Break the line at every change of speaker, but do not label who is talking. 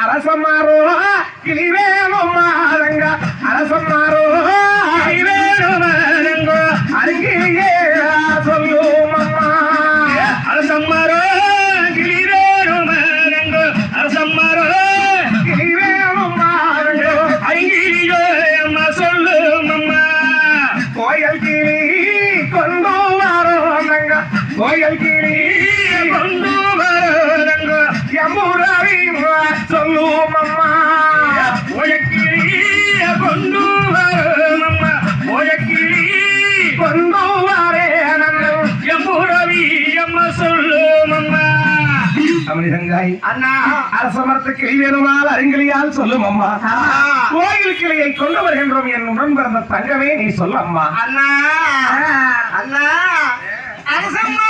அரசமாரோ கிளிவேணுமா அரங்க அரசமாரோ கிளிவேணுமா அருகிலேயே சொல்லும் அம்மா அரசம்மாரோ கிளிவேணுமா அரசம்மாரோ கிளிவேணுமா அருகிலேயே அம்மா சொல்லும் அம்மா கோயில் கிளி கொண்டு வரோங்க கோயில் கிளி கொண்டு வரோங்க எம்பூராவி சொல்லும் அம்மா கோயக்கிளி கொண்டு வரும் அம்மா கோயக்கிளி கொண்டு வரே எம்பூராவி அம்மா சொல்லும் அம்மா அமிர்தங்காய் அண்ணா அரச மரத்து கிளி வேணுமால் அருங்கிலியால் சொல்லும் அம்மா கோயில் கிளியை கொண்டு வருகின்றோம் என் உடன் பிறந்த தங்கமே நீ சொல்லம்மா அண்ணா அண்ணா அரசம்மா